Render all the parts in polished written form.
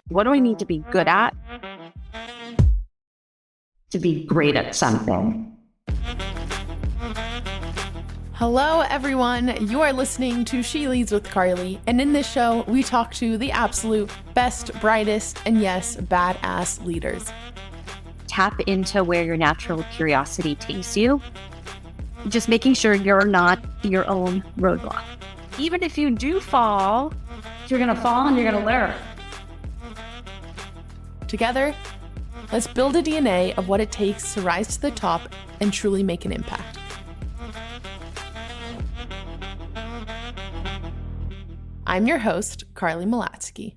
What do I need to be good at to be great at something? Hello, everyone. You are listening to She Leads with Carly, and in this show, we talk to the absolute best, brightest, and yes, badass leaders. Tap into where your natural curiosity takes you. Just making sure you're not your own roadblock. Even if you do fall, you're going to fall and you're going to learn. Together, let's build a DNA of what it takes to rise to the top and truly make an impact. I'm your host, Carly Malatsky.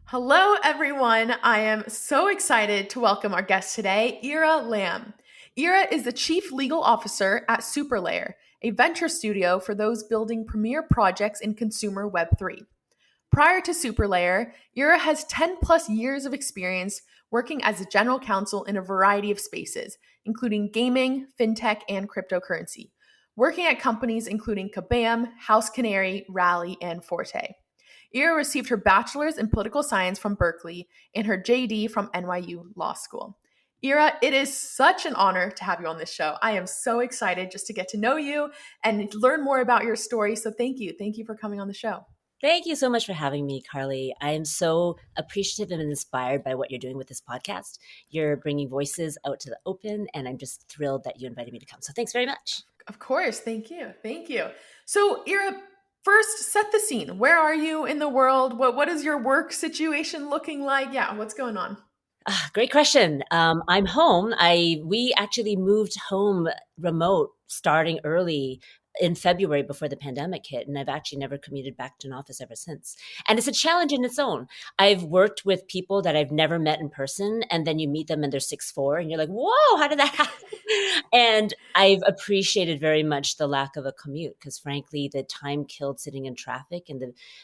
Hello, everyone. I am so excited to welcome our guest today, Ira Lamb. Ira is the Chief Legal Officer at SuperLayer, a venture studio for those building premier projects in consumer Web3. Prior to SuperLayer, Ira has 10 plus years of experience working as a general counsel in a variety of spaces, including gaming, fintech, and cryptocurrency, working at companies including Kabam, HouseCanary, Rally, and Forte. Ira received her bachelor's in political science from Berkeley and her JD from NYU Law School. Ira, it is such an honor to have you on this show. I am so excited just to get to know you and learn more about your story. So thank you. Thank you for coming on the show. Thank you so much for having me, Carly. I am so appreciative and inspired by what you're doing with this podcast. You're bringing voices out to the open, and I'm just thrilled that you invited me to come. So thanks very much. Of course. Thank you. Thank you. So, Ira, first, set the scene. Where are you in the world? What is your work situation looking like? Yeah, what's going on? Great question. I'm home. We actually moved home remote starting early in February before the pandemic hit, and I've actually never commuted back to an office ever since. And it's a challenge in its own. I've worked with people that I've never met in person, and then you meet them and they're 6'4", and you're like, whoa, how did that happen? And I've appreciated very much the lack of a commute, because frankly, the time killed sitting in traffic and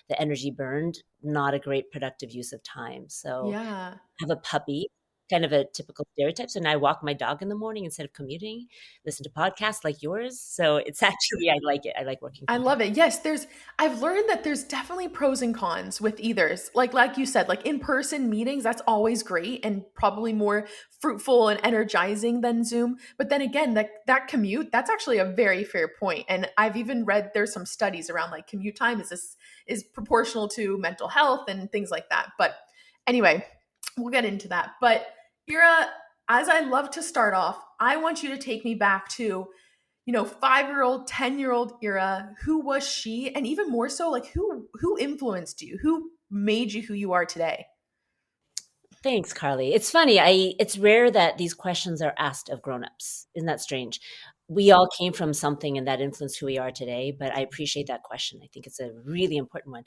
the energy burned, not a great productive use of time. So Yeah. I have a puppy, kind of a typical stereotype. So now I walk my dog in the morning instead of commuting, listen to podcasts like yours. So it's actually, I like it. I like working. I love it. Yes, I've learned that there's definitely pros and cons with either's. Like you said, like in-person meetings, that's always great and probably more fruitful and energizing than Zoom. But then again, that commute, that's actually a very fair point. And I've even read there's some studies around like commute time is proportional to mental health and things like that. But anyway, we'll get into that. But Ira, as I love to start off, I want you to take me back to 5-year-old, 10-year-old Ira. Who was she? And even more so, like who influenced you? Who made you who you are today? Thanks, Carly. It's funny. It's rare that these questions are asked of grownups. Isn't that strange? We all came from something and that influenced who we are today, but I appreciate that question. I think it's a really important one.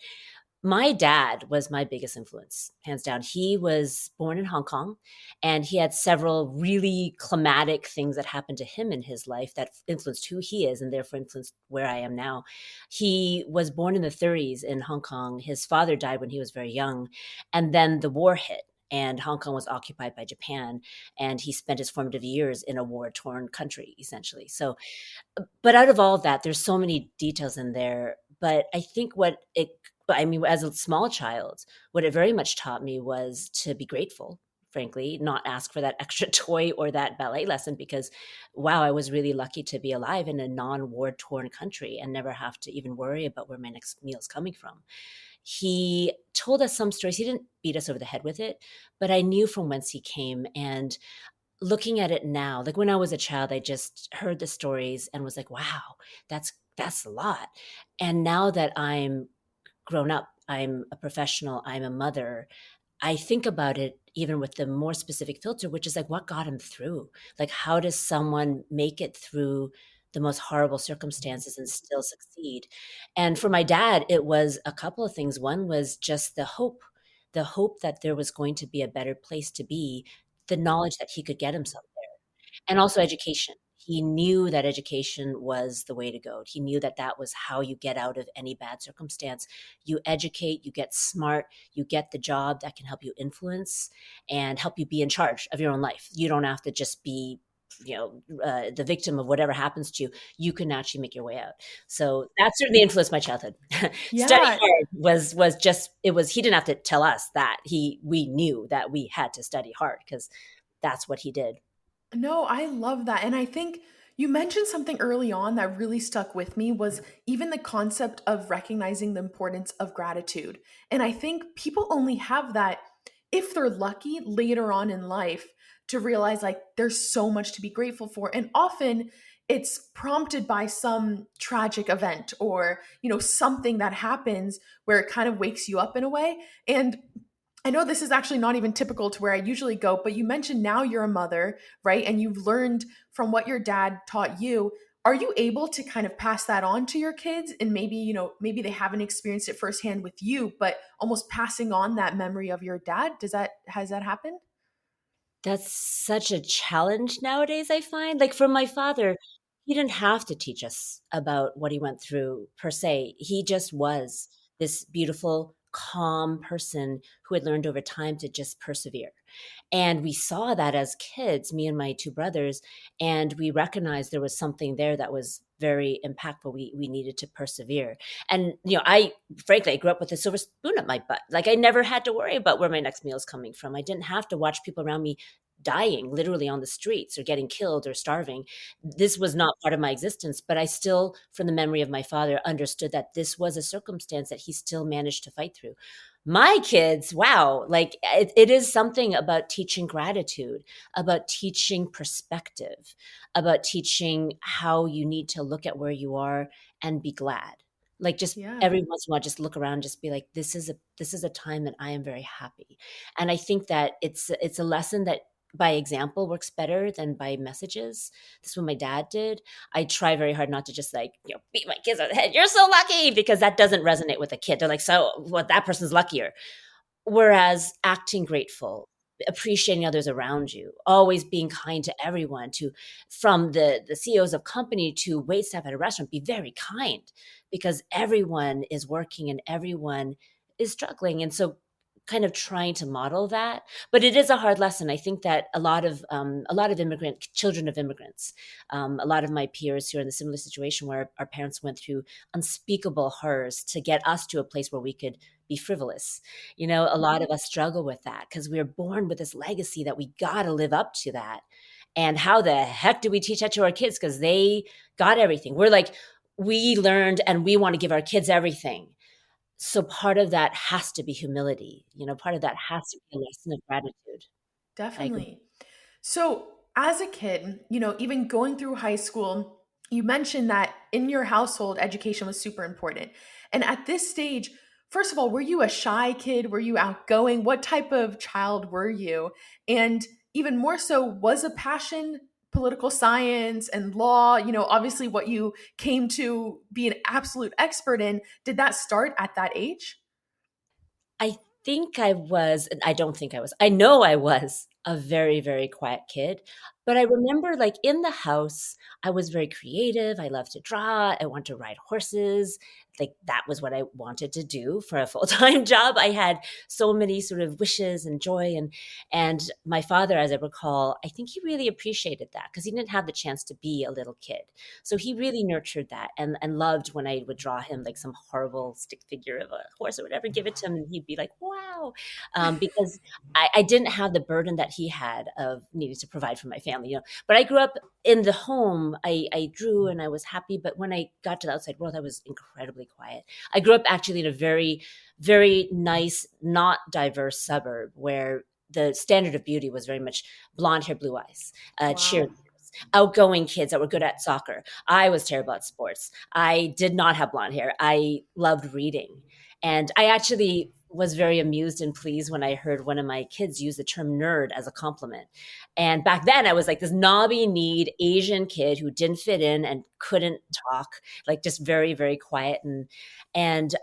My dad was my biggest influence, hands down. He was born in Hong Kong, and he had several really climatic things that happened to him in his life that influenced who he is and therefore influenced where I am now. He was born in the 30s in Hong Kong. His father died when he was very young, and then the war hit. And Hong Kong was occupied by Japan, and he spent his formative years in a war-torn country, essentially. So, but out of all of that, there's so many details in there. But I think as a small child, what it very much taught me was to be grateful, frankly, not ask for that extra toy or that ballet lesson because, wow, I was really lucky to be alive in a non-war torn country and never have to even worry about where my next meal is coming from. He told us some stories. He didn't beat us over the head with it, but I knew from whence he came. And looking at it now, like when I was a child, I just heard the stories and was like, wow, that's a lot. And now that I'm grown up, I'm a professional, I'm a mother, I think about it even with the more specific filter, which is like what got him through? Like, how does someone make it through the most horrible circumstances and still succeed? And for my dad, it was a couple of things. One was just the hope that there was going to be a better place to be, the knowledge that he could get himself there, and also education. He knew that education was the way to go. He knew that that was how you get out of any bad circumstance. You educate, you get smart, you get the job that can help you influence and help you be in charge of your own life. You don't have to just be the victim of whatever happens to you, you can actually make your way out. So that certainly influenced my childhood. Study Yeah. hard was just, he didn't have to tell us that. We knew that we had to study hard because that's what he did. No, I love that. And I think you mentioned something early on that really stuck with me was even the concept of recognizing the importance of gratitude. And I think people only have that if they're lucky later on in life to realize like there's so much to be grateful for. And often it's prompted by some tragic event or, something that happens where it kind of wakes you up in a way. And I know this is actually not even typical to where I usually go, but you mentioned now you're a mother, right? And you've learned from what your dad taught you. Are you able to kind of pass that on to your kids? And maybe, maybe they haven't experienced it firsthand with you, but almost passing on that memory of your dad. Has that happened? That's such a challenge nowadays, I find. Like, from my father, he didn't have to teach us about what he went through per se. He just was this beautiful, calm person who had learned over time to just persevere. And we saw that as kids, me and my two brothers, and we recognized there was something there that was very impactful. We needed to persevere. And, frankly, I grew up with a silver spoon at my butt. Like, I never had to worry about where my next meal is coming from. I didn't have to watch people around me dying literally on the streets or getting killed or starving. This was not part of my existence, but I still, from the memory of my father, understood that this was a circumstance that he still managed to fight through. My kids, wow, like it is something about teaching gratitude, about teaching perspective, about teaching how you need to look at where you are and be glad. Like, just Yeah. every once in a while, just look around, just be like, this is a time that I am very happy. And I think that it's a lesson that by example works better than by messages. This is what my dad did. I try very hard not to just beat my kids on the head. You're so lucky, because that doesn't resonate with a kid. They're like, so what? That person's luckier. Whereas acting grateful, appreciating others around you, always being kind to everyone, to from the CEOs of company to wait staff at a restaurant, be very kind, because everyone is working and everyone is struggling. And so kind of trying to model that, but it is a hard lesson. I think that a lot of children of immigrants, a lot of my peers who are in a similar situation where our parents went through unspeakable horrors to get us to a place where we could be frivolous. A lot of us struggle with that because we are born with this legacy that we got to live up to that. And how the heck do we teach that to our kids? Because they got everything. We're like, we learned and we want to give our kids everything. So part of that has to be humility. Part of that has to be a lesson of gratitude. I agree. Definitely. So, as a kid, even going through high school, you mentioned that in your household, education was super important. And at this stage, first of all, were you a shy kid? Were you outgoing? What type of child were you? And even more so, was a passion political science and law, obviously what you came to be an absolute expert in? Did that start at that age? I think I was, and I don't think I was, I know I was a very, very quiet kid. But I remember, like, in the house, I was very creative. I loved to draw. I wanted to ride horses. Like, that was what I wanted to do for a full-time job. I had so many sort of wishes and joy. And my father, as I recall, I think he really appreciated that because he didn't have the chance to be a little kid. So he really nurtured that and loved when I would draw him like some horrible stick figure of a horse or whatever, give it to him, and he'd be like, wow. Because I didn't have the burden that he had of needing to provide for my family. But I grew up in the home. I drew and I was happy. But when I got to the outside world, I was incredibly quiet. I grew up actually in a very, very nice, not diverse suburb where the standard of beauty was very much blonde hair, blue eyes, Wow. cheerleaders, outgoing kids that were good at soccer. I was terrible at sports. I did not have blonde hair. I loved reading. And I actually was very amused and pleased when I heard one of my kids use the term nerd as a compliment. And back then I was like this knobby kneed Asian kid who didn't fit in and couldn't talk, like just very, very quiet. And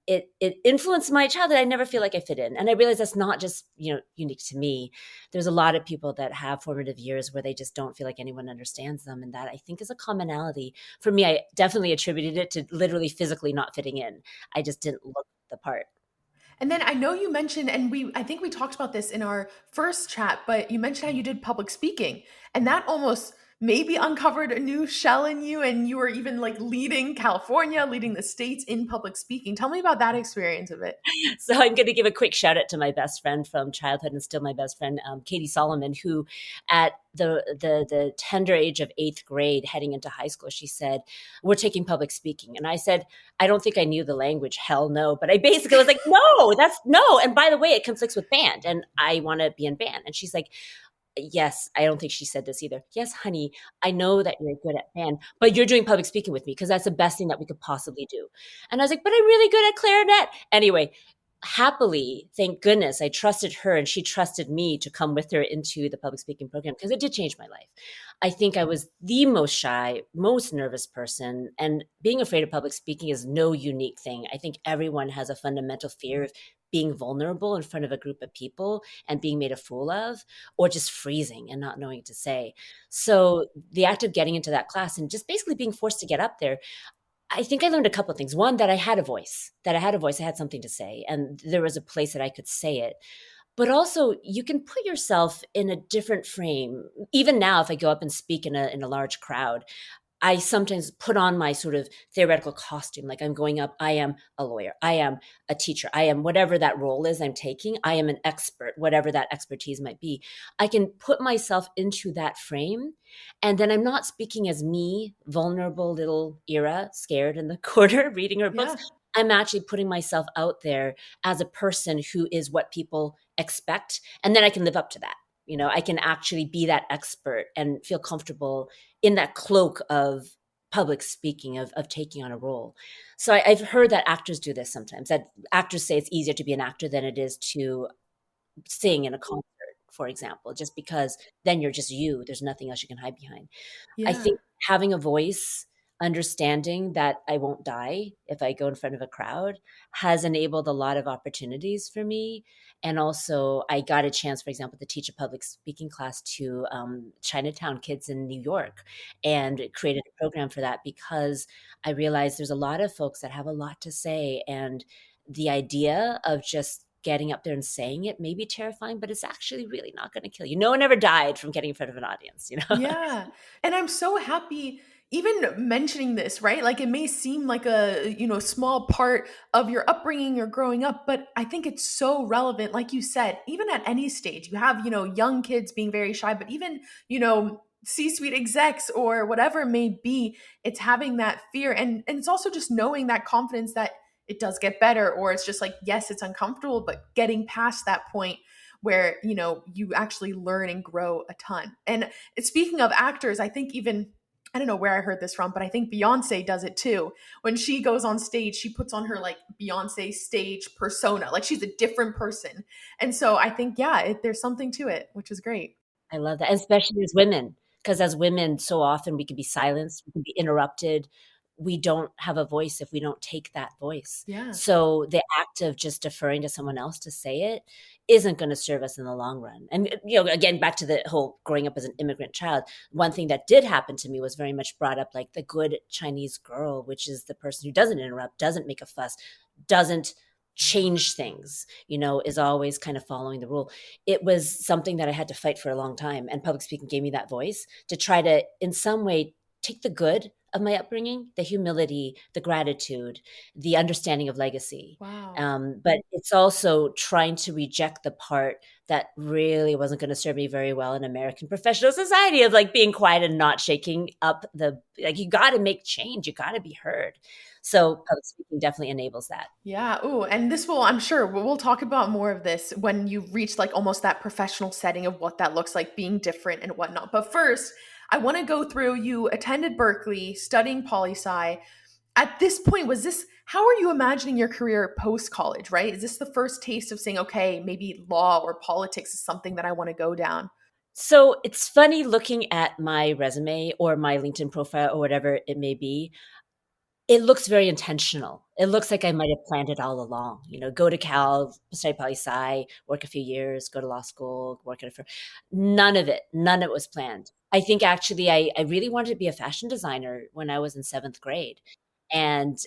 it influenced my childhood. I never feel like I fit in. And I realized that's not just, unique to me. There's a lot of people that have formative years where they just don't feel like anyone understands them. And that, I think, is a commonality. For me, I definitely attributed it to literally physically not fitting in. I just didn't look the part. And then I know you mentioned, and I think we talked about this in our first chat, but you mentioned how you did public speaking, and that almost maybe uncovered a new shell in you, and you were even like leading California, leading the states in public speaking. Tell me about that experience of it. So I'm going to give a quick shout out to my best friend from childhood and still my best friend, Katie Solomon, who at the tender age of 8th grade, heading into high school, she said, "We're taking public speaking." And I said, "I don't think I knew the language. Hell no." But I basically was like, "No, that's no." And by the way, it conflicts with band, and I want to be in band. And she's like, "Yes," I don't think she said this either. "Yes, honey, I know that you're good at band, but you're doing public speaking with me because that's the best thing that we could possibly do." And I was like, "But I'm really good at clarinet." Anyway, happily, thank goodness, I trusted her and she trusted me to come with her into the public speaking program because it did change my life. I think I was the most shy, most nervous person, and being afraid of public speaking is no unique thing. I think everyone has a fundamental fear of being vulnerable in front of a group of people and being made a fool of, or just freezing and not knowing what to say. So the act of getting into that class and just basically being forced to get up there, I think I learned a couple of things. One, that I had a voice, I had something to say, and there was a place that I could say it. But also, you can put yourself in a different frame. Even now, if I go up and speak in a large crowd, I sometimes put on my sort of theoretical costume. Like I'm going up, I am a lawyer, I am a teacher, I am whatever that role is I'm taking, I am an expert, whatever that expertise might be. I can put myself into that frame. And then I'm not speaking as me, vulnerable little Ira, scared in the corner, reading her books. Yeah. I'm actually putting myself out there as a person who is what people expect. And then I can live up to that. I can actually be that expert and feel comfortable in that cloak of public speaking, of taking on a role. So I've heard that actors do this sometimes, that actors say it's easier to be an actor than it is to sing in a concert, for example, just because then you're just you. There's nothing else you can hide behind. I Yeah. think having a voice, understanding that I won't die if I go in front of a crowd, has enabled a lot of opportunities for me. And also, I got a chance, for example, to teach a public speaking class to Chinatown kids in New York, and created a program for that because I realized there's a lot of folks that have a lot to say. And the idea of just getting up there and saying it may be terrifying, but it's actually really not going to kill you. No one ever died from getting in front of an audience. Yeah. And I'm so happy even mentioning this, right? Like it may seem like a, small part of your upbringing or growing up, but I think it's so relevant. Like you said, even at any stage, you have, young kids being very shy, but even, C-suite execs or whatever it may be, it's having that fear. And it's also just knowing that confidence that it does get better, or it's just like, yes, it's uncomfortable, but getting past that point where you actually learn and grow a ton. And speaking of actors, I think even, I don't know where I heard this from, but I think Beyonce does it too. When she goes on stage, she puts on her like Beyonce stage persona, like she's a different person. And so I think, yeah, there's something to it, which is great. I love that, especially as women, because as women, so often we can be silenced, we can be interrupted. We don't have a voice if we don't take that voice. Yeah. So the act of just deferring to someone else to say it isn't going to serve us in the long run. And, again, back to the whole growing up as an immigrant child, one thing that did happen to me was very much brought up like the good Chinese girl, which is the person who doesn't interrupt, doesn't make a fuss, doesn't change things, is always kind of following the rule. It was something that I had to fight for a long time. And public speaking gave me that voice to try to, in some way, take the good of my upbringing, the humility, the gratitude, the understanding of legacy. Wow. But it's also trying to reject the part that really wasn't going to serve me very well in American professional society of like being quiet and not shaking up you got to make change. You got to be heard. So public speaking definitely enables that. Yeah. Ooh, and I'm sure we'll talk about more of this when you reach like almost that professional setting of what that looks like, being different and whatnot. But first, I want to go through, you attended Berkeley, studying poli-sci. At this point, how are you imagining your career post-college, right? Is this the first taste of saying, okay, maybe law or politics is something that I want to go down? So it's funny looking at my resume or my LinkedIn profile or whatever it may be. It looks very intentional. It looks like I might have planned it all along. Go to Cal, study poli-sci, work a few years, go to law school, work at a firm. None of it was planned. I think actually I really wanted to be a fashion designer when I was in 7th grade. And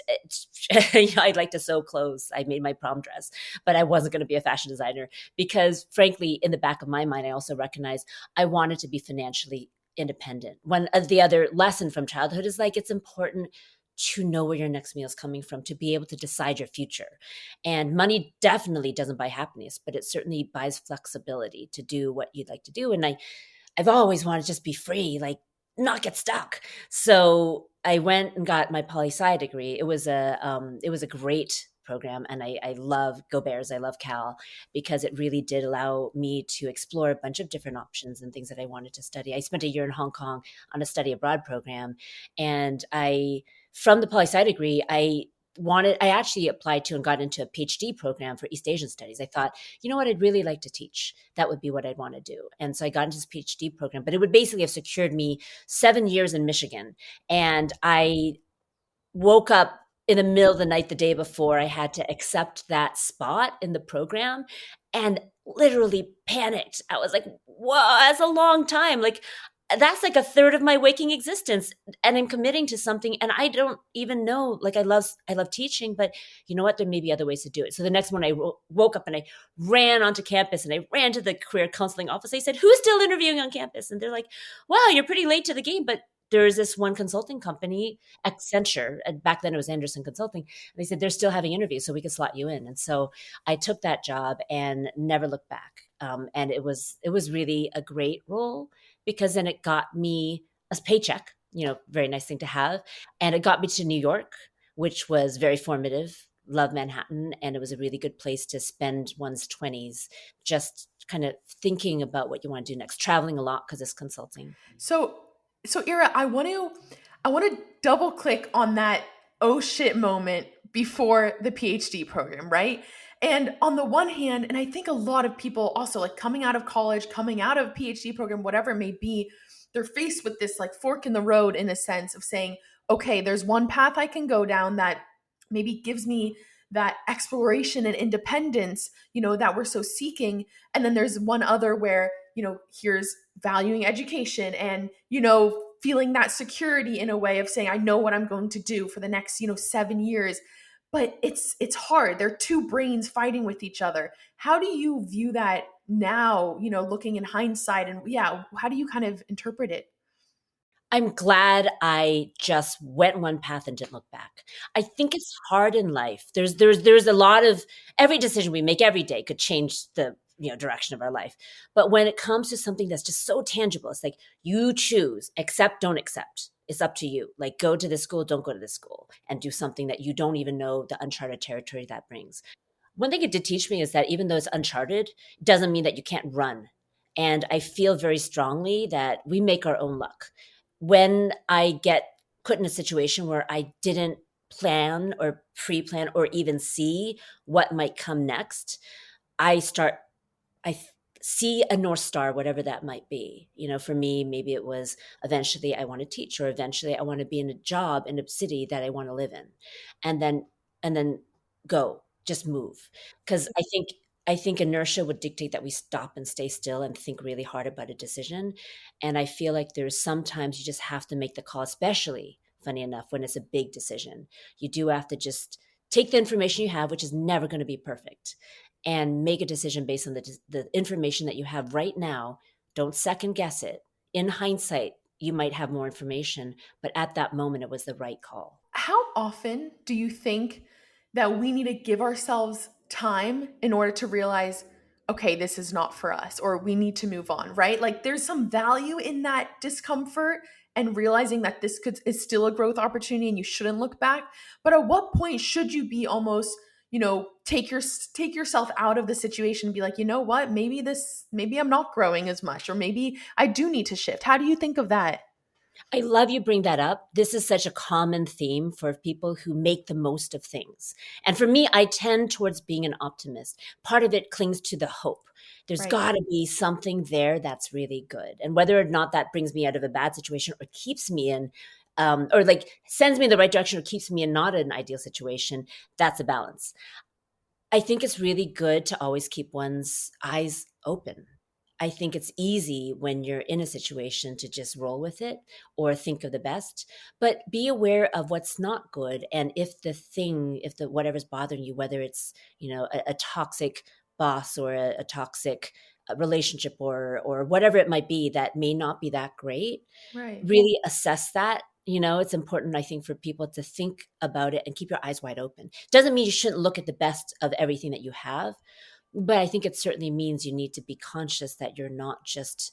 I'd like to sew clothes. I made my prom dress, but I wasn't going to be a fashion designer because, frankly, in the back of my mind, I also recognized I wanted to be financially independent. One of the other lesson from childhood is like it's important to know where your next meal is coming from, to be able to decide your future. And money definitely doesn't buy happiness, but it certainly buys flexibility to do what you'd like to do. And I've always wanted to just be free, like not get stuck. So I went and got my poli-sci degree. It was a great program, and I love Go Bears. I love Cal because it really did allow me to explore a bunch of different options and things that I wanted to study. I spent a year in Hong Kong on a study abroad program, and from the poli-sci degree, I actually applied to and got into a PhD program for East Asian studies. I thought, you know what, I'd really like to teach. That would be what I'd want to do. And so I got into this PhD program, but it would basically have secured me 7 years in Michigan. And I woke up in the middle of the night the day before I had to accept that spot in the program and literally panicked. I was like, whoa, that's a long time. Like, that's like a third of my waking existence, and I'm committing to something and I don't even know. Like, I love teaching, but you know what, there may be other ways to do it. So the next morning I woke up and I ran onto campus and I ran to the career counseling office. I said, who's still interviewing on campus? And they're like, wow, you're pretty late to the game, but there's this one consulting company, Accenture, and back then it was Anderson Consulting, and they said they're still having interviews, so we could slot you in. And so I took that job and never looked back. And it was really a great role because then it got me a paycheck, very nice thing to have. And it got me to New York, which was very formative. Love Manhattan. And it was a really good place to spend one's 20s, just kind of thinking about what you want to do next, traveling a lot because it's consulting. So Ira, I want to double click on that oh shit moment before the PhD program, right? And on the one hand, and I think a lot of people also, like, coming out of college, coming out of PhD program, whatever it may be, they're faced with this like fork in the road in a sense of saying, okay, there's one path I can go down that maybe gives me that exploration and independence, that we're so seeking. And then there's one other where, here's valuing education and, feeling that security in a way of saying, I know what I'm going to do for the next, 7 years. But it's hard. They're two brains fighting with each other. How do you view that now, looking in hindsight? And how do you kind of interpret it? I'm glad I just went one path and didn't look back. I think it's hard in life. There's a lot of, every decision we make every day could change the direction of our life. But when it comes to something that's just so tangible, it's like you choose, accept, don't accept. It's up to you. Like, go to this school, don't go to this school, and do something that you don't even know the uncharted territory that brings. One thing it did teach me is that even though it's uncharted, it doesn't mean that you can't run. And I feel very strongly that we make our own luck. When I get put in a situation where I didn't plan or pre-plan or even see what might come next, I see a North Star, whatever that might be. For me, maybe it was eventually I want to teach, or eventually I want to be in a job in a city that I want to live in. And then just move. Because I think inertia would dictate that we stop and stay still and think really hard about a decision. And I feel like there's sometimes you just have to make the call, especially, funny enough, when it's a big decision. You do have to just take the information you have, which is never going to be perfect, and make a decision based on the information that you have right now. Don't second guess it. In hindsight, you might have more information, but at that moment, it was the right call. How often do you think that we need to give ourselves time in order to realize, okay, this is not for us, or we need to move on, right? Like, there's some value in that discomfort and realizing that this is still a growth opportunity and you shouldn't look back. But at what point should you be almost, take yourself out of the situation and be like, you know what, maybe I'm not growing as much, or maybe I do need to shift. How do you think of that? I love you bring that up. This is such a common theme for people who make the most of things. And for me, I tend towards being an optimist. Part of it clings to the hope. There's got to be something there that's really good. And whether or not that brings me out of a bad situation or keeps me in, or like sends me in the right direction or keeps me in not an ideal situation, that's a balance. I think it's really good to always keep one's eyes open. I think it's easy when you're in a situation to just roll with it or think of the best, but be aware of what's not good. And if the whatever's bothering you, whether it's, a toxic boss or a toxic relationship or whatever it might be that may not be that great, Right. really assess that. It's important, I think, for people to think about it and keep your eyes wide open. Doesn't mean you shouldn't look at the best of everything that you have, but I think it certainly means you need to be conscious that you're not just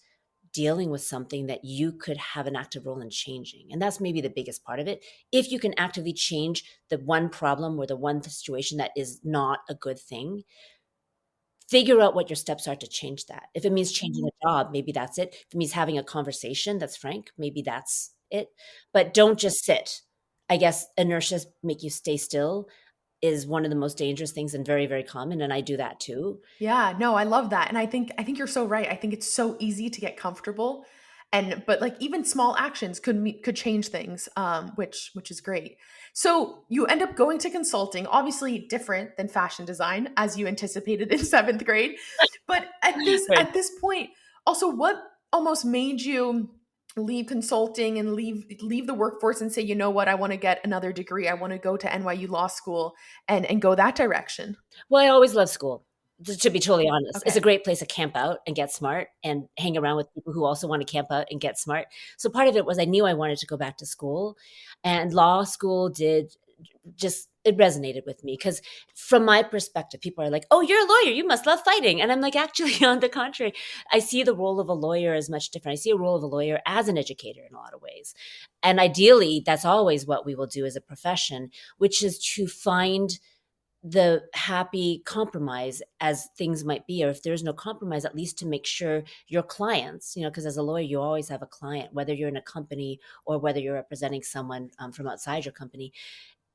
dealing with something that you could have an active role in changing. And that's maybe the biggest part of it. If you can actively change the one problem or the one situation that is not a good thing, figure out what your steps are to change that. If it means changing a job, maybe that's it. If it means having a conversation that's frank, maybe that's it. But don't just sit. I guess inertia make you stay still is one of the most dangerous things and very, very common. And I do that too. Yeah, no, I love that. And I think you're so right. I think it's so easy to get comfortable, but like even small actions could change things, which is great. So you end up going to consulting, obviously different than fashion design as you anticipated in 7th grade. But at this Right. at this point, also what almost made you leave consulting and leave the workforce and say, you know what, I want to get another degree. I want to go to NYU Law School and go that direction. Well, I always love school, to be totally honest. It's a Okay. great place to camp out and get smart and hang around with people who also want to camp out and get smart. So part of it was I knew I wanted to go back to school, and law school it resonated with me because from my perspective, people are like, oh, you're a lawyer, you must love fighting. And I'm like, actually, on the contrary, I see the role of a lawyer as much different. I see a role of a lawyer as an educator in a lot of ways. And ideally, that's always what we will do as a profession, which is to find the happy compromise as things might be, or if there's no compromise, at least to make sure your clients, because as a lawyer, you always have a client, whether you're in a company or whether you're representing someone from outside your company,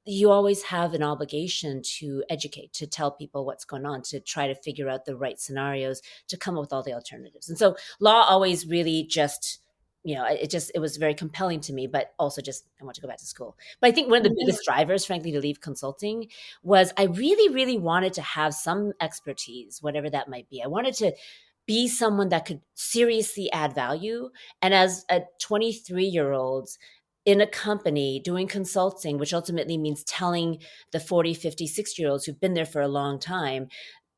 you always have an obligation to educate, to tell people what's going on, to try to figure out the right scenarios, to come up with all the alternatives. And so law always really just, it was very compelling to me, but also just, I want to go back to school. But I think one of the biggest drivers, frankly, to leave consulting was I really, really wanted to have some expertise, whatever that might be. I wanted to be someone that could seriously add value. And as a 23-year-old in a company doing consulting, which ultimately means telling the 40, 50, 60-year-olds who've been there for a long time,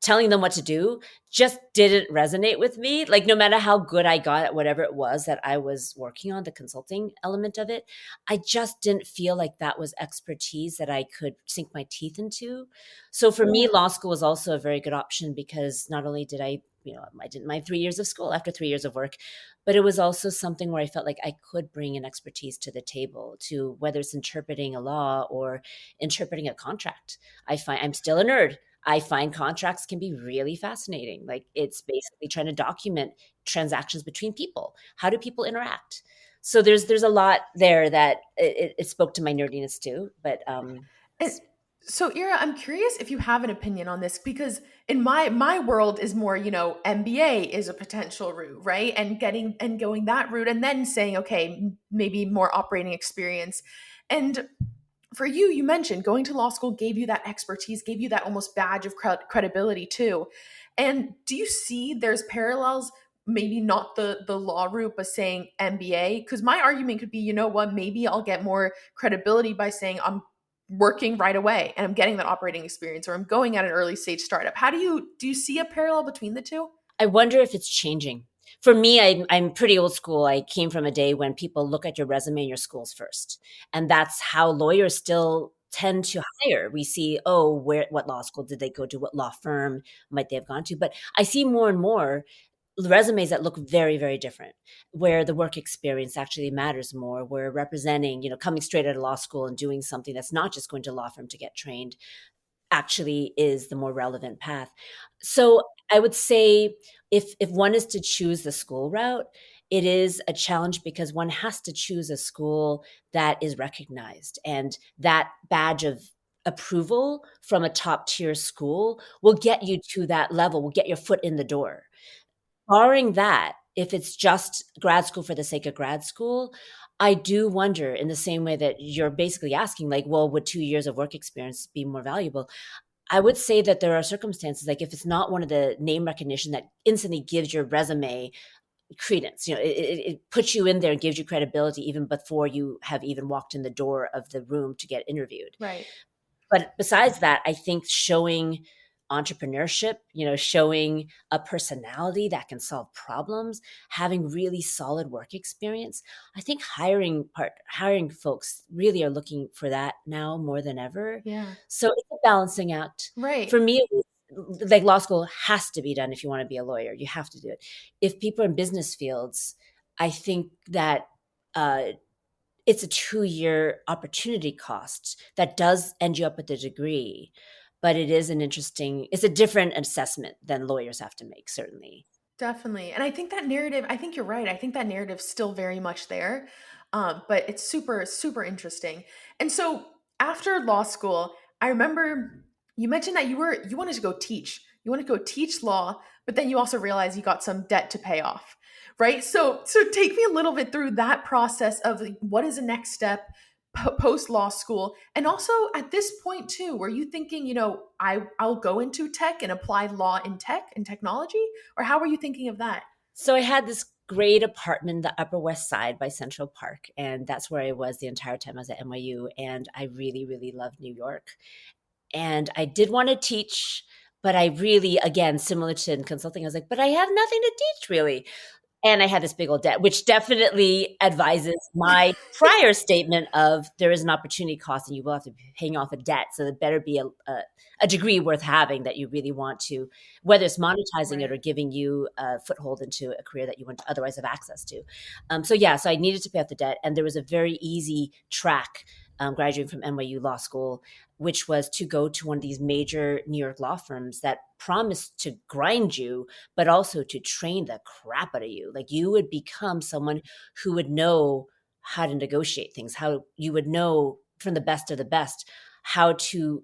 telling them what to do, just didn't resonate with me. Like no matter how good I got at whatever it was that I was working on, the consulting element of it, I just didn't feel like that was expertise that I could sink my teeth into. So for me, law school was also a very good option because not only did I didn't mind 3 years of school after 3 years of work, but it was also something where I felt like I could bring an expertise to the table, to whether it's interpreting a law or interpreting a contract. I'm still a nerd. I find contracts can be really fascinating. Like it's basically trying to document transactions between people. How do people interact? So there's a lot there that it spoke to my nerdiness too. But And so, Ira, I'm curious if you have an opinion on this because in my world is more, MBA is a potential route, right? And going that route, and then saying, okay, maybe more operating experience. And for you, you mentioned going to law school gave you that expertise, gave you that almost badge of credibility too. And do you see there's parallels? Maybe not the law route, but saying MBA, because my argument could be, you know what, maybe I'll get more credibility by saying I'm working right away and I'm getting that operating experience, or I'm going at an early stage startup. Do you see a parallel between the two? I wonder if it's changing. For me, I'm pretty old school. I came from a day when people look at your resume and your schools first. And that's how lawyers still tend to hire. We see, what law school did they go to? What law firm might they have gone to? But I see more and more resumes that look very, very different, where the work experience actually matters more. We're representing, coming straight out of law school and doing something that's not just going to law firm to get trained actually is the more relevant path. So I would say if one is to choose the school route, it is a challenge because one has to choose a school that is recognized, and that badge of approval from a top tier school will get you to that level, will get your foot in the door. Barring that, if it's just grad school for the sake of grad school, I do wonder, in the same way that you're basically asking, like, well, would 2 years of work experience be more valuable? I would say that there are circumstances, like if it's not one of the name recognition that instantly gives your resume credence, it puts you in there and gives you credibility even before you have even walked in the door of the room to get interviewed. Right. But besides that, I think showing entrepreneurship, showing a personality that can solve problems, having really solid work experience. I think hiring folks really are looking for that now more than ever. Yeah. So it's a balancing act. Right. For me, like law school has to be done if you want to be a lawyer. You have to do it. If people are in business fields, I think that it's a 2-year opportunity cost that does end you up with a degree, but it's a different assessment than lawyers have to make, certainly. Definitely. And I think that narrative, I think you're right. I think that narrative's still very much there. But it's super, super interesting. And so after law school, I remember you mentioned that you wanted to go teach. You want to go teach law, but then you also realized you got some debt to pay off. Right. So take me a little bit through that process of what is the next step post law school. And also at this point too, were you thinking, I'll go into tech and apply law in tech and technology? Or how were you thinking of that? So I had this great apartment in the Upper West Side by Central Park. And that's where I was the entire time I was at NYU. And I really, really loved New York. And I did want to teach, but I really, again, similar to in consulting, I was like, but I have nothing to teach really. And I had this big old debt, which definitely advises my prior statement of there is an opportunity cost and you will have to be paying off a debt. So it better be a degree worth having that you really want to, whether it's monetizing it or giving you a foothold into a career that you wouldn't otherwise have access to. So I needed to pay off the debt. And there was a very easy track graduating from NYU Law School, which was to go to one of these major New York law firms that promised to grind you, but also to train the crap out of you. Like you would become someone who would know how to negotiate things, how you would know from the best of the best how to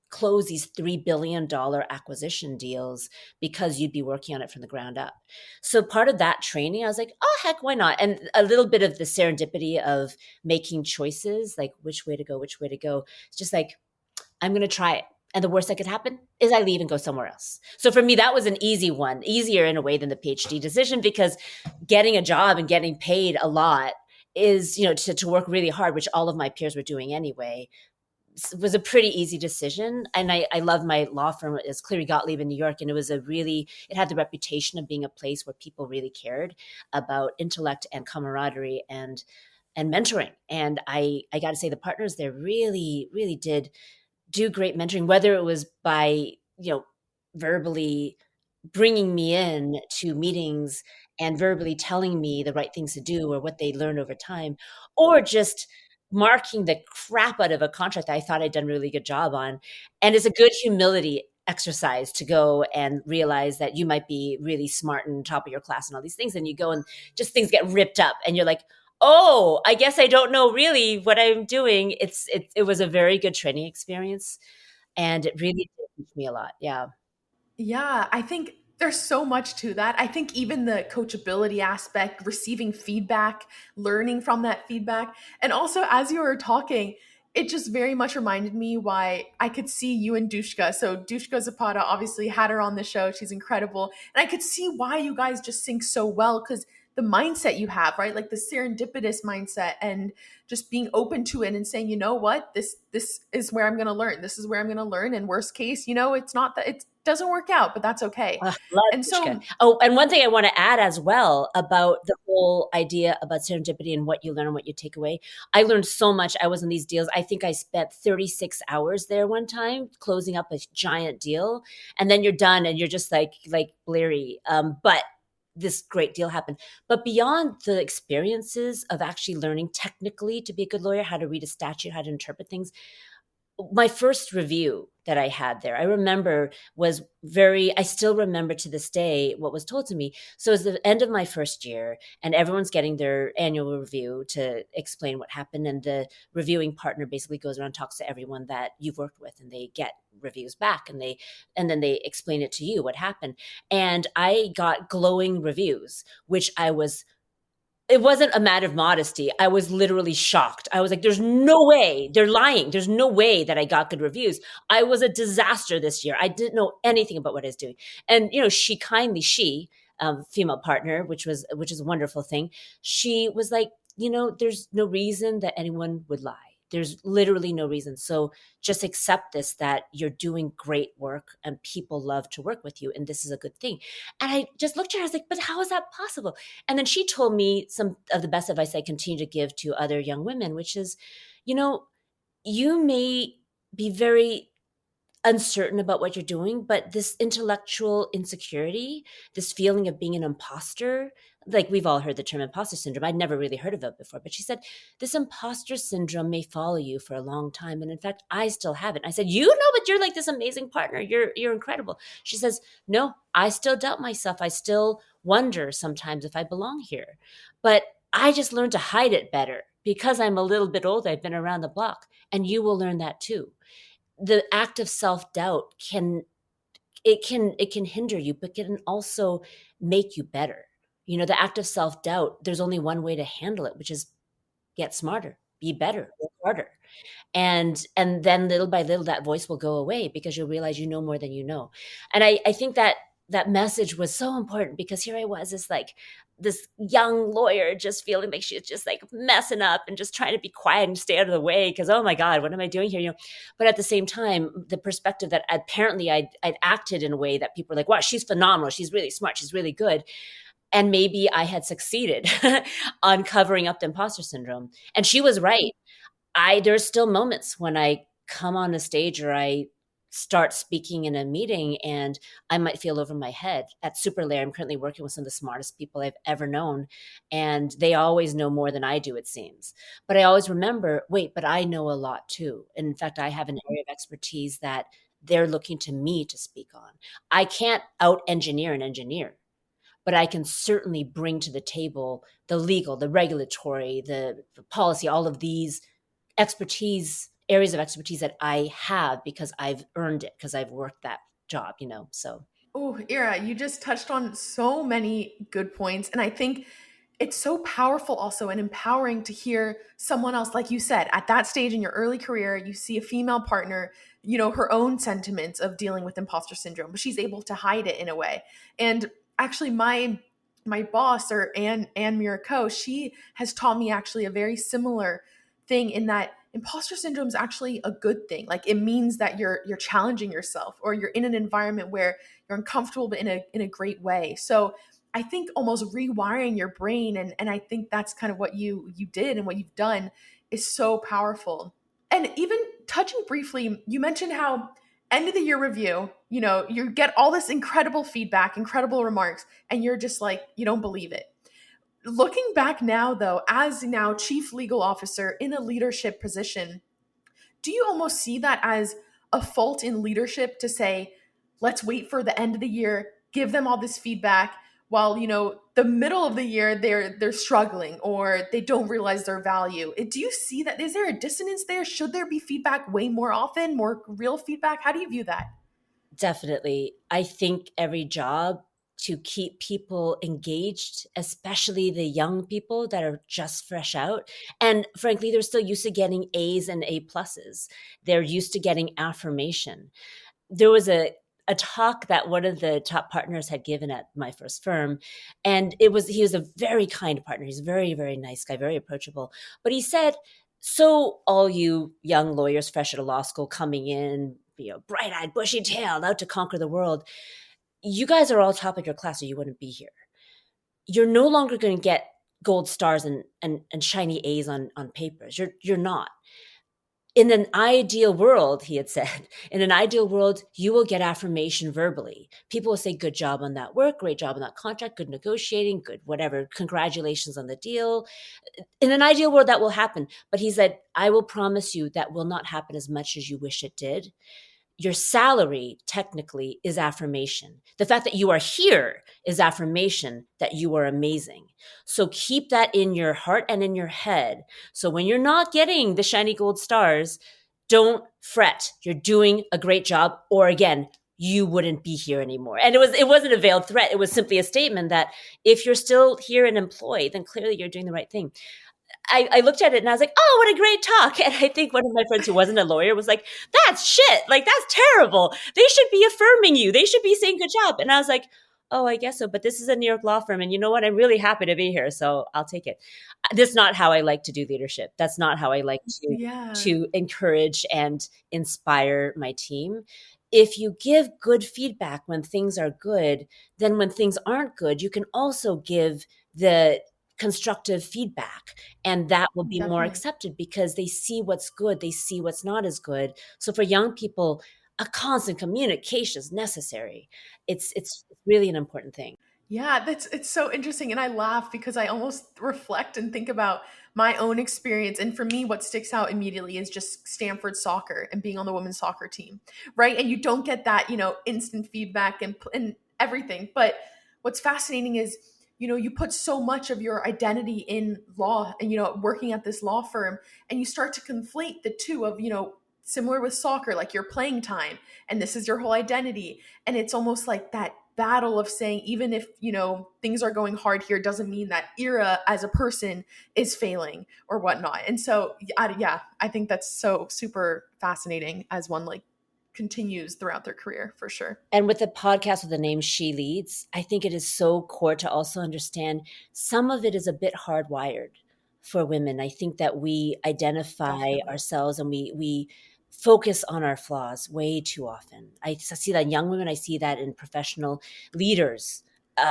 close these $3 billion acquisition deals because you'd be working on it from the ground up. So part of that training, I was like, oh, heck, why not? And a little bit of the serendipity of making choices, like which way to go. It's just like, I'm going to try it. And the worst that could happen is I leave and go somewhere else. So for me, that was an easy one, easier in a way than the PhD decision, because getting a job and getting paid a lot is, to work really hard, which all of my peers were doing anyway, was a pretty easy decision. And I loved my law firm. It's Cleary Gottlieb in New York. And it had the reputation of being a place where people really cared about intellect and camaraderie and mentoring. And I got to say the partners there really, really did do great mentoring, whether it was by, verbally bringing me in to meetings and verbally telling me the right things to do or what they learned over time, or just marking the crap out of a contract that I thought I'd done a really good job on. And it's a good humility exercise to go and realize that you might be really smart and top of your class and all these things. And you go and just things get ripped up and you're like, oh, I guess I don't know really what I'm doing. It was a very good training experience. And it really did teach me a lot. Yeah. Yeah, I think there's so much to that. I think even the coachability aspect, receiving feedback, learning from that feedback. And also, as you were talking, it just very much reminded me why I could see you and Dushka. So Dushka Zapata obviously had her on the show. She's incredible. And I could see why you guys just sync so well, because the mindset you have, right? Like the serendipitous mindset and just being open to it and saying, you know what, this is where I'm going to learn. This is where I'm going to learn. And worst case, it's not that it doesn't work out, but that's okay. And so, and one thing I want to add as well about the whole idea about serendipity and what you learn and what you take away. I learned so much. I was in these deals. I think I spent 36 hours there one time closing up a giant deal, and then you're done and you're just like bleary. But this great deal happened. But beyond the experiences of actually learning technically to be a good lawyer, how to read a statute, how to interpret things, my first review that I had there, I still remember to this day what was told to me. So it's the end of my first year and everyone's getting their annual review to explain what happened. And the reviewing partner basically goes around and talks to everyone that you've worked with, and they get reviews back and then they explain it to you what happened. And I got glowing reviews, which I was it wasn't a matter of modesty. I was literally shocked. I was like, there's no way. They're lying. There's no way that I got good reviews. I was a disaster this year. I didn't know anything about what I was doing. And, she female partner, which is a wonderful thing. She was like, there's no reason that anyone would lie. There's literally no reason. So just accept this, that you're doing great work and people love to work with you. And this is a good thing. And I just looked at her, I was like, but how is that possible? And then she told me some of the best advice I continue to give to other young women, which is, you may be very uncertain about what you're doing, but this intellectual insecurity, this feeling of being an imposter, like we've all heard the term imposter syndrome. I'd never really heard of it before, but she said, this imposter syndrome may follow you for a long time. And in fact, I still have it. I said, but you're like this amazing partner. You're incredible. She says, no, I still doubt myself. I still wonder sometimes if I belong here, but I just learned to hide it better because I'm a little bit older. I've been around the block, and you will learn that too. The act of self-doubt can hinder you, but can also make you better. The act of self-doubt, there's only one way to handle it, which is get smarter, be better, work harder. And then little by little, that voice will go away because you'll realize you know more than you know. And I think that message was so important, because here I was, this young lawyer just feeling like she's just like messing up and just trying to be quiet and stay out of the way because, oh my God, what am I doing here? But at the same time, the perspective that apparently I'd acted in a way that people were like, wow, she's phenomenal. She's really smart. She's really good. And maybe I had succeeded on covering up the imposter syndrome. And she was right. There's still moments when I come on a stage or I start speaking in a meeting and I might feel over my head. At SuperLayer, I'm currently working with some of the smartest people I've ever known, and they always know more than I do, it seems. But I always remember, wait, but I know a lot too. And in fact, I have an area of expertise that they're looking to me to speak on. I can't out-engineer an engineer, but I can certainly bring to the table the legal, the regulatory, the policy, all of these areas of expertise that I have because I've earned it, because I've worked that job, so. Oh, Ira, you just touched on so many good points. And I think it's so powerful also and empowering to hear someone else, like you said, at that stage in your early career, you see a female partner, her own sentiments of dealing with imposter syndrome, but she's able to hide it in a way. And actually my boss, or Anne Miraco, she has taught me actually a very similar thing, in that imposter syndrome is actually a good thing. Like, it means that you're challenging yourself, or you're in an environment where you're uncomfortable, but in a great way. So I think almost rewiring your brain, and I think that's kind of what you did and what you've done, is so powerful. And even touching briefly, you mentioned how end of the year review, you get all this incredible feedback, incredible remarks, and you're just like, you don't believe it. Looking back now, though, as now chief legal officer in a leadership position, do you almost see that as a fault in leadership to say, let's wait for the end of the year, give them all this feedback, while, the middle of the year, they're struggling or they don't realize their value? Do you see that? Is there a dissonance there? Should there be feedback way more often, more real feedback? How do you view that? Definitely. I think every job, to keep people engaged, especially the young people that are just fresh out. And frankly, they're still used to getting A's and A pluses. They're used to getting affirmation. There was a talk that one of the top partners had given at my first firm. And he was a very kind partner. He's a very, very nice guy, very approachable. But he said, so all you young lawyers fresh out of law school coming in, bright-eyed, bushy-tailed, out to conquer the world, you guys are all top of your class, or you wouldn't be here. You're no longer going to get gold stars and shiny A's on papers. You're not. In an ideal world, he had said, in an ideal world, you will get affirmation verbally. People will say, good job on that work, great job on that contract, good negotiating, good whatever, congratulations on the deal. In an ideal world, that will happen. But he said, I will promise you that will not happen as much as you wish it did. Your salary technically is affirmation. The fact that you are here is affirmation that you are amazing. So keep that in your heart and in your head. So when you're not getting the shiny gold stars, don't fret. You're doing a great job. Or again, you wouldn't be here anymore. And it wasn't a veiled threat. It was simply a statement that if you're still here and employed, then clearly you're doing the right thing. I looked at it and I was like, oh, what a great talk. And I think one of my friends who wasn't a lawyer was like, that's shit. Like, that's terrible. They should be affirming you. They should be saying good job. And I was like, oh, I guess so. But this is a New York law firm. And you know what? I'm really happy to be here. So I'll take it. That's not how I like to do leadership. That's not how I like to encourage and inspire my team. If you give good feedback when things are good, then when things aren't good, you can also give the constructive feedback, and that will be more accepted because they see what's good, they see what's not as good. So for young people, a constant communication is necessary. It's really an important thing. Yeah, it's so interesting. And I laugh because I almost reflect and think about my own experience. And for me, what sticks out immediately is just Stanford soccer and being on the women's soccer team, right? And you don't get that, instant feedback and everything. But what's fascinating is, you put so much of your identity in law and, working at this law firm, and you start to conflate the two of, similar with soccer, like your playing time, and this is your whole identity. And it's almost like that battle of saying, even if, things are going hard here, doesn't mean that Ira as a person is failing or whatnot. And so, I think that's so super fascinating as one continues throughout their career, for sure. And with the podcast with the name She Leads, I think it is so core to also understand some of it is a bit hardwired for women. I think that we identify ourselves and we focus on our flaws way too often. I see that in young women. I see that in professional leaders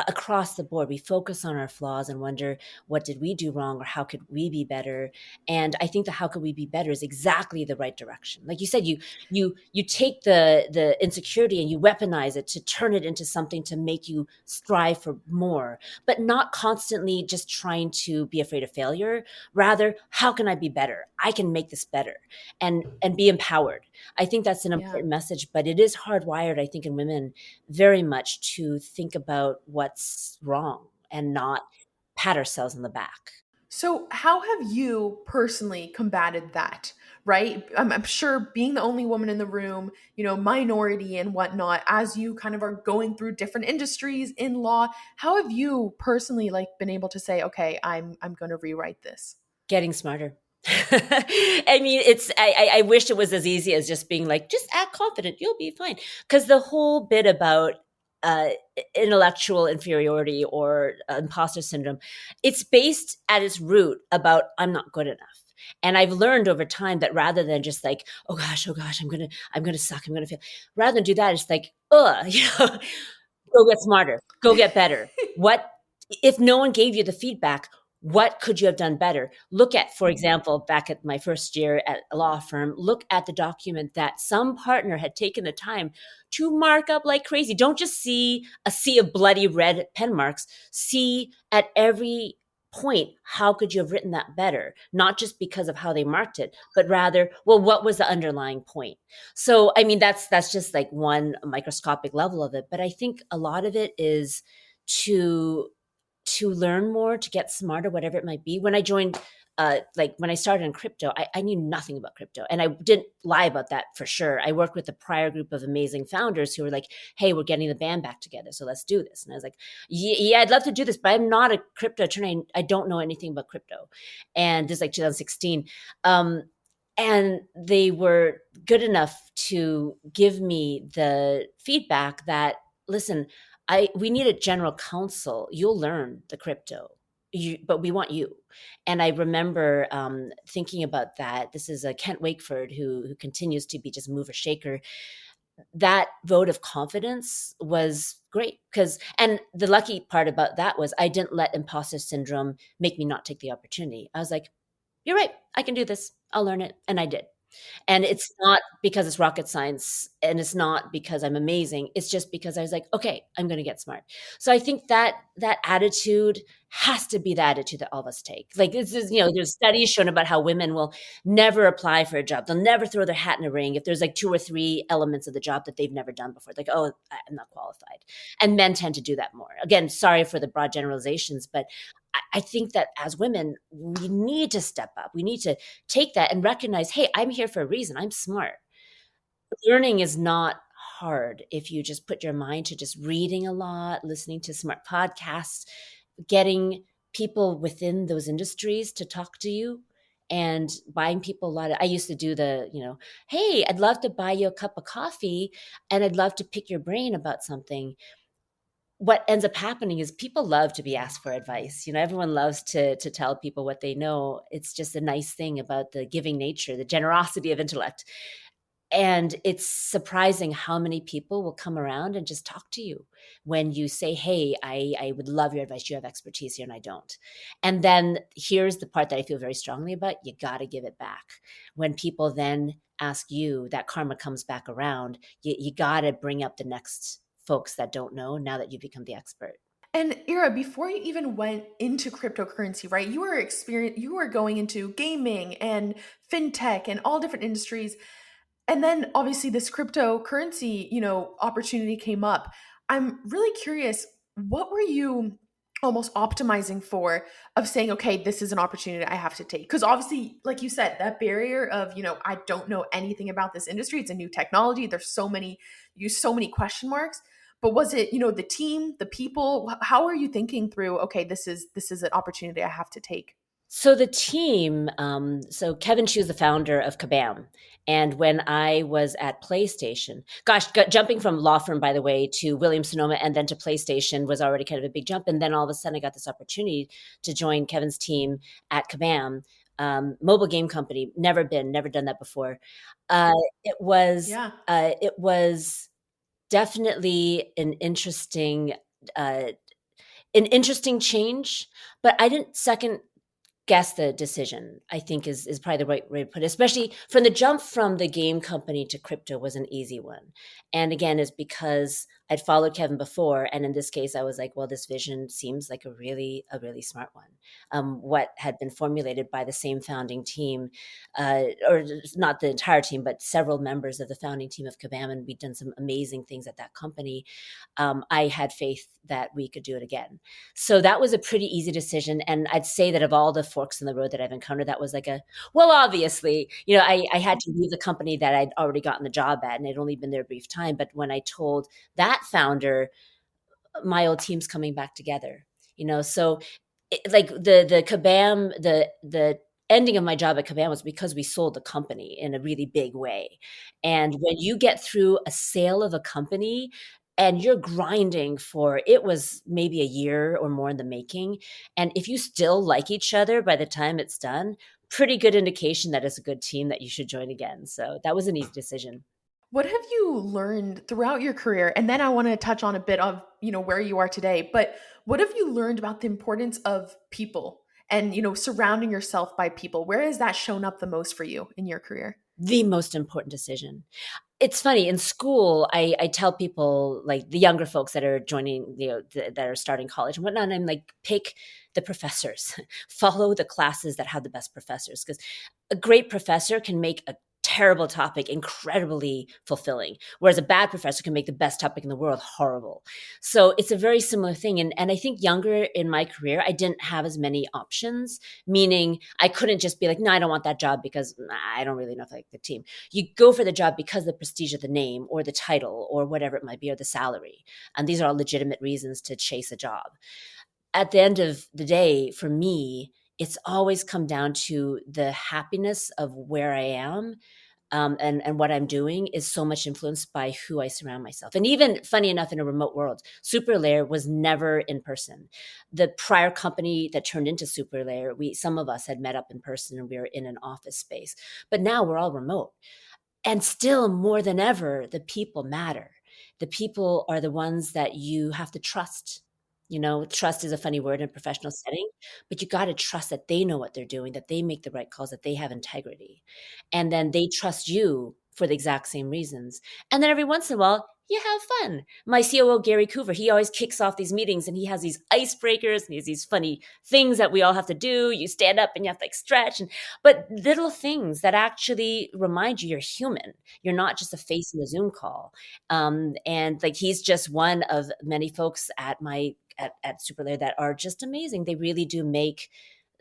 across the board. We focus on our flaws and wonder, what did we do wrong, or how could we be better? And I think the how could we be better is exactly the right direction. Like you said, you take the insecurity and you weaponize it to turn it into something to make you strive for more, but not constantly just trying to be afraid of failure. Rather, how can I be better? I can make this better, and be empowered. I think that's an important message, but it is hardwired, I think, in women very much to think about what's wrong and not pat ourselves on the back. So how have you personally combated that, right? I'm sure being the only woman in the room, minority and whatnot, as you kind of are going through different industries in law, how have you personally been able to say, okay, I'm going to rewrite this? Getting smarter. I mean, I wish it was as easy as just being like, just act confident, you'll be fine. Because the whole bit about intellectual inferiority or imposter syndrome, it's based at its root about I'm not good enough. And I've learned over time that rather than just like, oh gosh, I'm gonna suck, I'm gonna fail. Rather than do that, it's like, go get smarter, go get better. What if no one gave you the feedback? What could you have done better? Look at, for example, back at my first year at a law firm, look at the document that some partner had taken the time to mark up like crazy. Don't just see a sea of bloody red pen marks. See at every point, how could you have written that better? Not just because of how they marked it, but rather, well, what was the underlying point? So, I mean, that's just like one microscopic level of it. But I think a lot of it is to learn more, to get smarter, whatever it might be. When I joined, when I started in crypto, I knew nothing about crypto. And I didn't lie about that for sure. I worked with a prior group of amazing founders who were like, hey, we're getting the band back together, so let's do this. And I was like, yeah, I'd love to do this, but I'm not a crypto attorney. I don't know anything about crypto. And this is like 2016. And they were good enough to give me the feedback that, listen, we need a general counsel. You'll learn the crypto, but we want you. And I remember thinking about that. This is Kent Wakeford, who continues to be just mover shaker. That vote of confidence was great and the lucky part about that was I didn't let imposter syndrome make me not take the opportunity. I was like, you're right, I can do this. I'll learn it. And I did. And it's not because it's rocket science and it's not because I'm amazing. It's just because I was like, okay, I'm going to get smart. So I think that attitude has to be the attitude that all of us take. Like this is, there's studies shown about how women will never apply for a job. They'll never throw their hat in a ring if there's like 2 or 3 elements of the job that they've never done before. Like, oh, I'm not qualified. And men tend to do that more. Again, sorry for the broad generalizations, but I think that as women, we need to step up. We need to take that and recognize, hey, I'm here for a reason. I'm smart. Learning is not hard if you just put your mind to just reading a lot, listening to smart podcasts, getting people within those industries to talk to you, and buying people a lot of, I used to do the, hey, I'd love to buy you a cup of coffee and I'd love to pick your brain about something. What ends up happening is people love to be asked for advice. Everyone loves to tell people what they know. It's just a nice thing about the giving nature, the generosity of intellect. And it's surprising how many people will come around and just talk to you when you say, hey, I would love your advice. You have expertise here and I don't. And then here's the part that I feel very strongly about. You got to give it back. When people then ask you, that karma comes back around. You got to bring up the next folks that don't know now that you become the expert. And Ira, before you even went into cryptocurrency, right, you were going into gaming and fintech and all different industries. And then obviously this cryptocurrency, opportunity came up. I'm really curious, what were you almost optimizing for of saying, okay, this is an opportunity I have to take? Because obviously, like you said, that barrier of, I don't know anything about this industry. It's a new technology. There's so many question marks. But was it, the team, the people? How are you thinking through, okay, this is an opportunity I have to take? So the team, so Kevin Chu is the founder of Kabam. And when I was at PlayStation, jumping from law firm, by the way, to Williams-Sonoma and then to PlayStation was already kind of a big jump. And then all of a sudden I got this opportunity to join Kevin's team at Kabam, mobile game company. Never done that before. It was definitely an interesting change, but I didn't second guess the decision, I think is probably the right way to put it, especially from the jump from the game company to crypto was an easy one. And again, is because I'd followed Kevin before. And in this case, I was like, well, this vision seems like a really smart one. What had been formulated by the same founding team, or not the entire team, but several members of the founding team of Kabam, and we'd done some amazing things at that company. I had faith that we could do it again. So that was a pretty easy decision. And I'd say that of all the forks in the road that I've encountered, that was like obviously, I had to leave the company that I'd already gotten the job at, and I'd only been there a brief time. But when I told that founder, my old team's coming back together, so like the Kabam, the ending of my job at Kabam was because we sold the company in a really big way. And when you get through a sale of a company, and you're grinding for, it was maybe a year or more in the making. And if you still like each other by the time it's done, pretty good indication that it's a good team that you should join again. So that was an easy decision. What have you learned throughout your career? And then I want to touch on a bit of, where you are today, but what have you learned about the importance of people and, surrounding yourself by people? Where has that shown up the most for you in your career? The most important decision. It's funny, in school, I tell people, like the younger folks that are joining, that are starting college and whatnot, and I'm like, pick the professors, follow the classes that have the best professors, because a great professor can make a terrible topic incredibly fulfilling, whereas a bad professor can make the best topic in the world horrible. So it's a very similar thing. And I think younger in my career, I didn't have as many options, meaning I couldn't just be like, no, I don't want that job because I don't really know if I like the team. You go for the job because of the prestige of the name or the title or whatever it might be, or the salary. And these are all legitimate reasons to chase a job. At the end of the day, for me, it's always come down to the happiness of where I am. And what I'm doing is so much influenced by who I surround myself. And even funny enough, in a remote world, SuperLayer was never in person. The prior company that turned into SuperLayer, some of us had met up in person and we were in an office space, but now we're all remote. And still more than ever, the people matter. The people are the ones that you have to trust. Trust is a funny word in a professional setting, but you got to trust that they know what they're doing, that they make the right calls, that they have integrity. And then they trust you for the exact same reasons. And then every once in a while, you have fun. My COO, Gary Coover, he always kicks off these meetings and he has these icebreakers and he has these funny things that we all have to do. You stand up and you have to stretch. But little things that actually remind you you're human. You're not just a face in a Zoom call. And like he's just one of many folks at SuperLayer that are just amazing. They really do make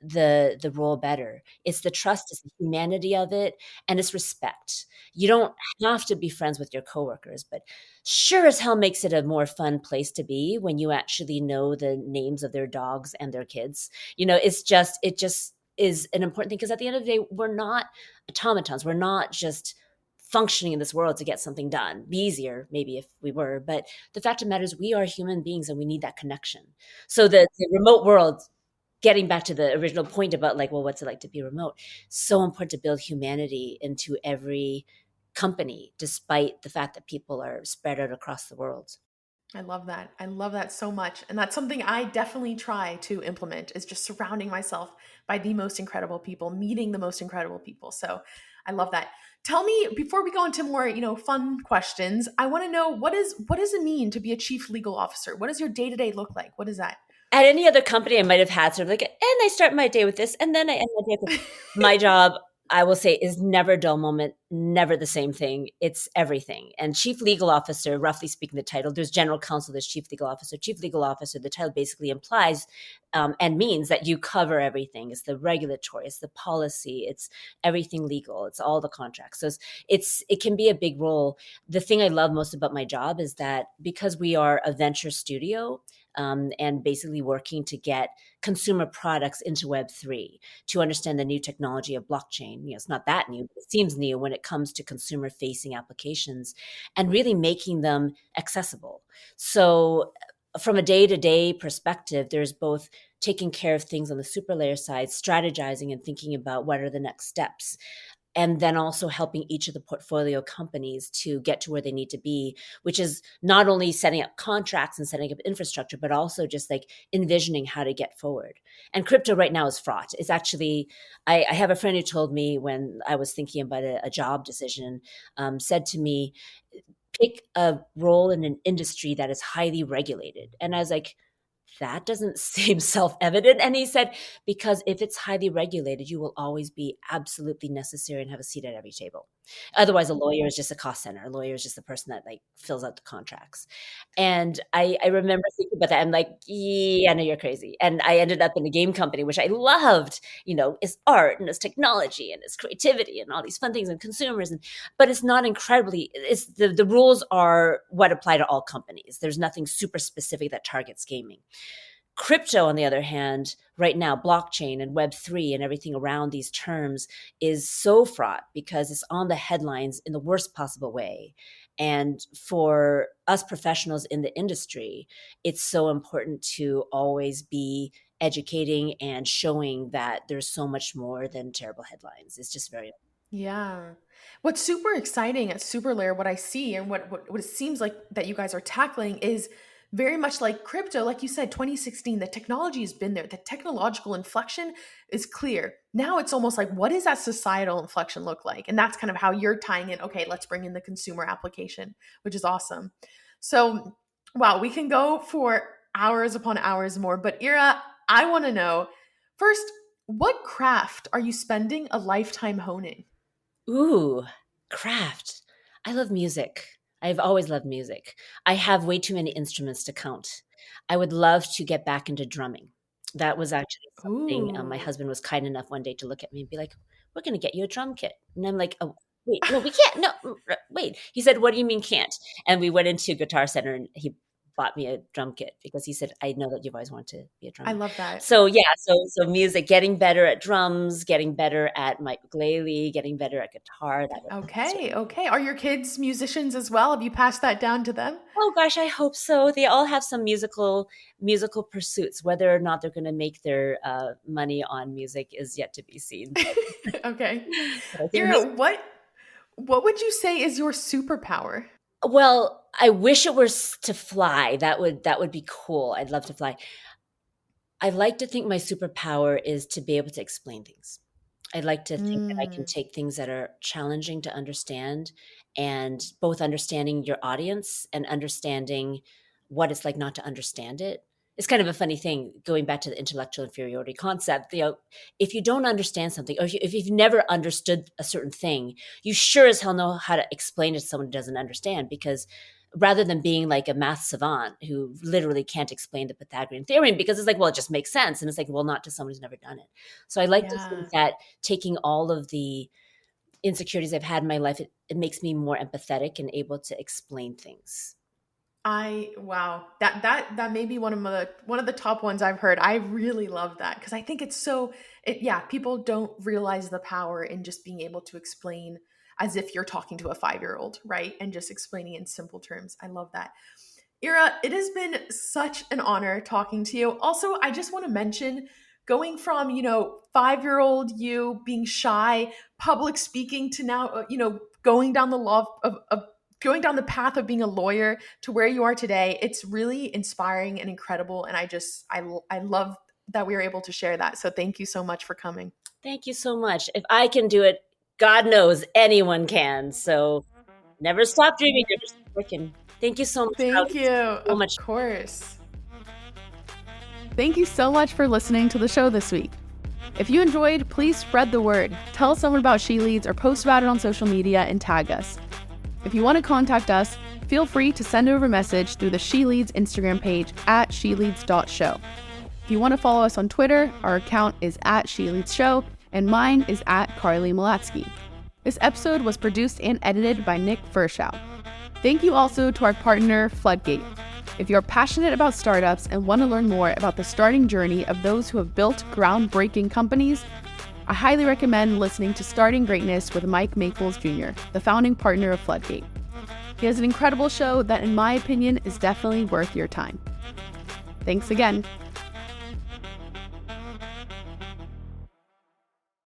the role better. It's the trust, it's the humanity of it, and it's respect. You don't have to be friends with your coworkers, but sure as hell makes it a more fun place to be when you actually know the names of their dogs and their kids. It just is an important thing, because at the end of the day, we're not automatons. We're not just functioning in this world to get something done. Be easier maybe if we were, but the fact of the matter is we are human beings and we need that connection. So the remote world, getting back to the original point about like, well, what's it like to be remote? So important to build humanity into every company, despite the fact that people are spread out across the world. I love that. I love that so much. And that's something I definitely try to implement, is just surrounding myself by the most incredible people, meeting the most incredible people. So I love that. Tell me, before we go into more, fun questions, I want to know, what does it mean to be a chief legal officer? What does your day-to-day look like? What is that? At any other company, I might have had sort of like, and I start my day with this, and then I end my day with this. My job, I will say, is never a dull moment, never the same thing. It's everything. And chief legal officer, roughly speaking, the title, there's general counsel, there's chief legal officer. Chief legal officer, the title basically implies and means that you cover everything. It's the regulatory, it's the policy, it's everything legal, it's all the contracts. So it can be a big role. The thing I love most about my job is that because we are a venture studio, and basically working to get consumer products into Web3, to understand the new technology of blockchain. It's not that new, but it seems new when it comes to consumer-facing applications, and really making them accessible. So from a day-to-day perspective, there's both taking care of things on the SuperLayer side, strategizing and thinking about what are the next steps, and then also helping each of the portfolio companies to get to where they need to be, which is not only setting up contracts and setting up infrastructure, but also just like envisioning how to get forward. And crypto right now is fraught. It's actually, I have a friend who told me when I was thinking about a job decision, said to me, pick a role in an industry that is highly regulated. And I was like, that doesn't seem self-evident. And he said, because if it's highly regulated, you will always be absolutely necessary and have a seat at every table. Otherwise, a lawyer is just a cost center. A lawyer is just the person that like fills out the contracts. And I remember thinking about that. I'm like, yeah, no, you're crazy. And I ended up in a game company, which I loved, it's art and it's technology and it's creativity and all these fun things and consumers. But it's not incredibly, it's the rules are what apply to all companies. There's nothing super specific that targets gaming. Crypto, on the other hand, right now, blockchain and Web3 and everything around these terms is so fraught because it's on the headlines in the worst possible way. And for us professionals in the industry, it's so important to always be educating and showing that there's so much more than terrible headlines. It's just very Yeah. What's super exciting at SuperLayer, what I see and what it seems like that you guys are tackling is very much like crypto. Like you said, 2016, the technology has been there. The technological inflection is clear. Now it's almost like, what does that societal inflection look like? And that's kind of how you're tying in. Okay, let's bring in the consumer application, which is awesome. So, wow, we can go for hours upon hours more. But Ira, I want to know first, what craft are you spending a lifetime honing? Ooh, craft. I love music. I've always loved music. I have way too many instruments to count. I would love to get back into drumming. That was actually something my Ooh. husband was kind enough one day to look at me and be like, we're going to get you a drum kit. And I'm like, oh, wait, no, we can't. No, wait. He said, what do you mean can't? And we went into Guitar Center and he bought me a drum kit because he said, I know that you've always wanted to be a drummer. I love that. So yeah, so music, getting better at drums, getting better at my ukulele, getting better at guitar. Okay. Are your kids musicians as well? Have you passed that down to them? Oh gosh, I hope so. They all have some musical pursuits. Whether or not they're going to make their money on music is yet to be seen. Okay. Ira, what would you say is your superpower? Well, I wish it were to fly. That would be cool. I'd love to fly. I like to think my superpower is to be able to explain things. I'd like to think that I can take things that are challenging to understand, and both understanding your audience and understanding what it's like not to understand it. It's kind of a funny thing, going back to the intellectual inferiority concept. If you don't understand something, or if you've never understood a certain thing, you sure as hell know how to explain it to someone who doesn't understand, because rather than being like a math savant who literally can't explain the Pythagorean theorem, because it's like, well, it just makes sense. And it's like, well, not to someone who's never done it. So I like to think that taking all of the insecurities I've had in my life, it makes me more empathetic and able to explain things. Wow. That may be one of the top ones I've heard. I really love that because I think it's people don't realize the power in just being able to explain as if you're talking to a 5-year-old, right? And just explaining in simple terms. I love that. Ira, it has been such an honor talking to you. Also, I just want to mention going from, 5-year-old you being shy, public speaking to now, going down going down the path of being a lawyer to where you are today. It's really inspiring and incredible. And I love that we were able to share that. So thank you so much for coming. Thank you so much. If I can do it, God knows anyone can. So never stop dreaming, never stop working. Thank you so much. Thank you. So much. Of course. Thank you so much for listening to the show this week. If you enjoyed, please spread the word. Tell someone about She Leads or post about it on social media and tag us. If you want to contact us, feel free to send over a message through the She Leads Instagram page at sheleads.show. If you want to follow us on Twitter, our account is at SheLeadsShow, and mine is at Carly Malatsky. This episode was produced and edited by Nick Verschow. Thank you also to our partner, Floodgate. If you're passionate about startups and want to learn more about the starting journey of those who have built groundbreaking companies, I highly recommend listening to Starting Greatness with Mike Maples Jr., the founding partner of Floodgate. He has an incredible show that, in my opinion, is definitely worth your time. Thanks again.